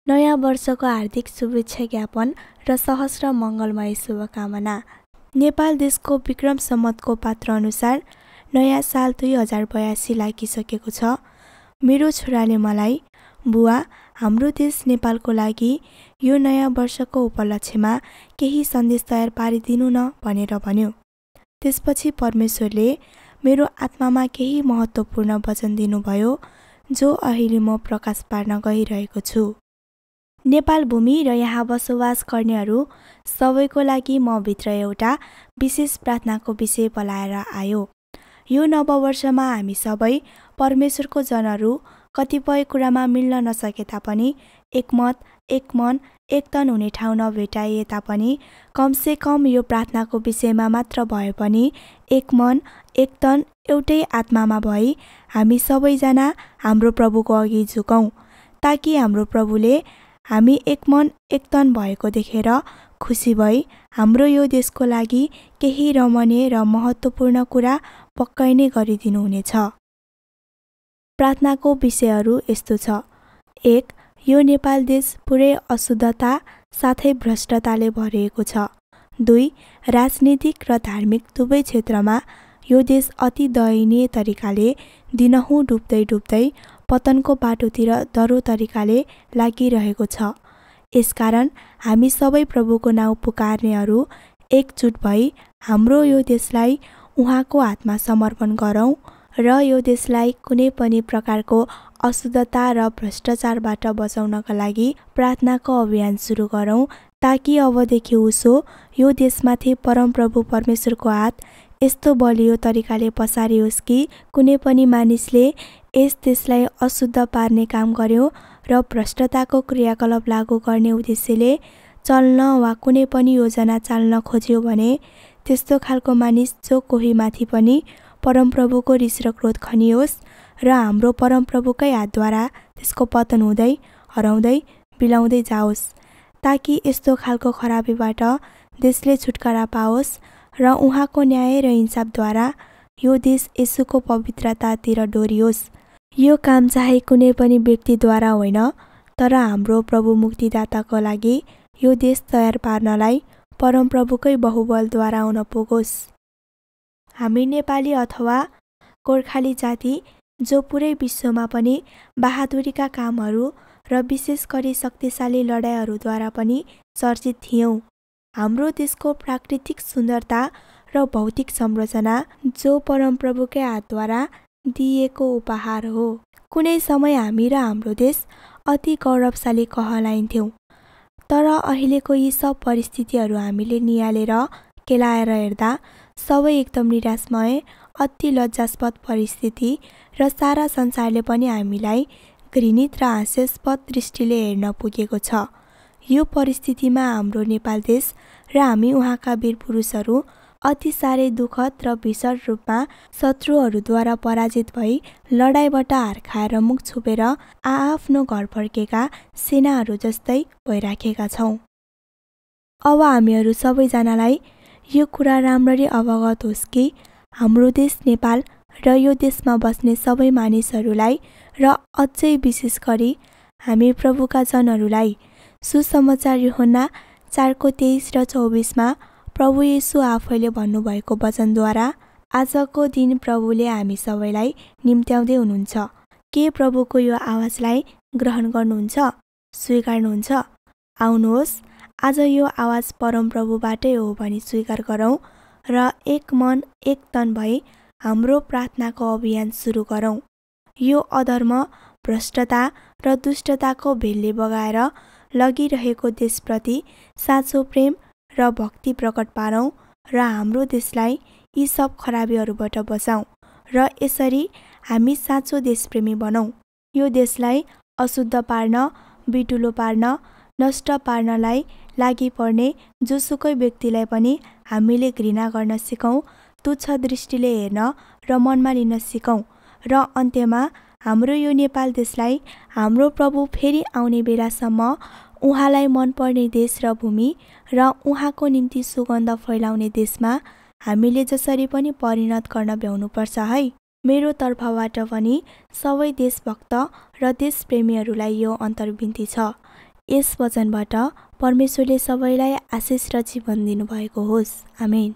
नयाँ वर्षको हार्दिक शुभेच्छा ज्ञापन र सहस्र मङ्गलमय शुभकामना। नेपाल देशको विक्रम सम्वतको पात्र अनुसार नयाँ साल 2082 लागिसकेको छ। मेरो छोराले मलाई, बुवा, हाम्रो देश नेपालको लागि यो नयाँ वर्षको उपलक्ष्यमा केही सन्देश तयार पारिदिनु न भनेर भन्यो। त्यसपछि परमेश्वरले मेरो आत्मामा केही महत्त्वपूर्ण वचन दिनुभयो जो अहिले म प्रकाश पार्न गइरहेको छु। नेपाल भूमि र यहाँ बसोबास गर्नेहरू सबैको लागि म भित्र एउटा विशेष प्रार्थनाको विषय बोलाएर आयो। यो नववर्षमा हामी सबै परमेश्वरको जनहरू कतिपय कुरामा मिल्न नसके तापनि एकमत, एक मन, एक तन हुने ठाउँ नभेटाइए तापनि कमसे कम यो प्रार्थनाको विषयमा मात्र भए पनि एक मन, एक तन, एउटै आत्मामा भई हामी सबैजना हाम्रो प्रभुको अघि झुकौँ, ताकि हाम्रो प्रभुले हामी एक मन एक तन भएको देखेर खुसी भई हाम्रो यो देशको लागि केही रमणीय र महत्त्वपूर्ण कुरा पक्कै नै गरिदिनुहुनेछ। प्रार्थनाको विषयहरू यस्तो छ। 1. यो नेपाल देश पुरै अशुद्धता साथै भ्रष्टताले भरिएको छ। 2. राजनीतिक र धार्मिक दुवै क्षेत्रमा यो देश अति दयनीय तरिकाले दिनहुँ डुब्दै डुब्दै पतनको बाटोतिर दह्रो तरिकाले लागिरहेको छ। यसकारण हामी सबै प्रभुको नाउँ पुकार्नेहरू एकजुट भई हाम्रो यो देशलाई उहाँको हातमा समर्पण गरौँ र यो देशलाई कुनै पनि प्रकारको अशुद्धता र भ्रष्टाचारबाट बचाउनका लागि प्रार्थनाको अभियान सुरु गरौँ, ताकि अबदेखि उसो यो देशमाथि परमप्रभु परमेश्वरको हात यस्तो बलियो तरिकाले पसारियोस् कि कुनै पनि मानिसले यस देशलाई अशुद्ध पार्ने काम गर्यो र भ्रष्टताको क्रियाकलाप लागू गर्ने उद्देश्यले चल्न वा कुनै पनि योजना चाल्न खोज्यो भने त्यस्तो खालको मानिस जो कोही माथि पनि परमप्रभुको रिस र क्रोध खनियोस् र हाम्रो परमप्रभुकै हातद्वारा त्यसको पतन हुँदै हराउँदै बिलाउँदै जाओस्, ताकि यस्तो खालको खराबीबाट देशले छुटकारा पाओस् र उहाँको न्याय र इन्साफद्वारा यो देश येशूको पवित्रतातिर डोरियोस्। यो काम चाहे कुनै पनि व्यक्तिद्वारा होइन, तर हाम्रो प्रभु मुक्तिदाताको लागि यो देश तयार पार्नलाई परमप्रभुकै बहुबलद्वारा हुन पुगोस्। हामी नेपाली अथवा गोर्खाली जाति जो पुरै विश्वमा पनि बहादुरीका कामहरू र विशेष गरी शक्तिशाली लडाइँहरूद्वारा पनि चर्चित थियौँ। हाम्रो देशको प्राकृतिक सुन्दरता र भौतिक संरचना जो परमप्रभुकै हातद्वारा दिइएको उपहार हो। कुनै समय हामी र हाम्रो देश अति गौरवशाली कहलाइन्थ्यौँ, तर अहिलेको यी सब परिस्थितिहरू हामीले निहालेर केलाएर हेर्दा सबै एकदम निराशमय, अति लज्जास्पद परिस्थिति र सारा संसारले पनि हामीलाई घृणित र हास्यास्पद दृष्टिले हेर्न पुगेको छ। यो परिस्थितिमा हाम्रो नेपाल देश र हामी उहाँका वीर पुरुषहरू अति साह्रै दुःखद र भीषण रूपमा शत्रुहरूद्वारा पराजित भई लडाइँबाट हार खाएर मुख छोपेर आआफ्नो घर फर्केका सेनाहरू जस्तै भइराखेका छौँ। अब हामीहरू सबैजनालाई यो कुरा राम्ररी अवगत होस् कि हाम्रो देश नेपाल र यो देशमा बस्ने सबै मानिसहरूलाई र अझै विशेष गरी हामी प्रभुका जनहरूलाई सुसमाचार यूहन्ना 4:23 र 24 प्रभु येशू आफैले भन्नुभएको वचनद्वारा आजको दिन प्रभुले हामी सबैलाई निम्त्याउँदै हुनुहुन्छ। के प्रभुको यो आवाजलाई ग्रहण गर्नुहुन्छ? स्वीकार्नुहुन्छ? आउनुहोस्, आज यो आवाज परमप्रभुबाटै हो भनी स्वीकार गरौँ र एक मन एक तन भई हाम्रो प्रार्थनाको अभियान सुरु गरौँ। यो अधर्म, भ्रष्टता र दुष्टताको भेलले बगाएर लगिरहेको देशप्रति साँचो प्रेम र भक्ति प्रकट पारौँ र हाम्रो देशलाई यी सब खराबीहरूबाट बचाउँ र यसरी हामी साँचो देशप्रेमी बनौँ। यो देशलाई अशुद्ध पार्न, बिटुलो पार्न, नष्ट पार्नलाई लागि पर्ने जोसुकै व्यक्तिलाई पनि हामीले घृणा गर्न सिकौँ, तुच्छ दृष्टिले हेर्न र मनमा लिन सिकौँ र अन्त्यमा हाम्रो यो नेपाल देशलाई हाम्रो प्रभु फेरि आउने बेलासम्म उहाँलाई मनपर्ने देश र भूमि र उहाँको निम्ति सुगन्ध फैलाउने देशमा हामीले जसरी पनि परिणत गर्न भ्याउनुपर्छ है। मेरो तर्फबाट पनि सबै देशभक्त र देशप्रेमीहरूलाई यो अन्तर्विन्ती छ। यस वचनबाट परमेश्वरले सबैलाई आशिष र जीवन दिनुभएको होस्। आमेन।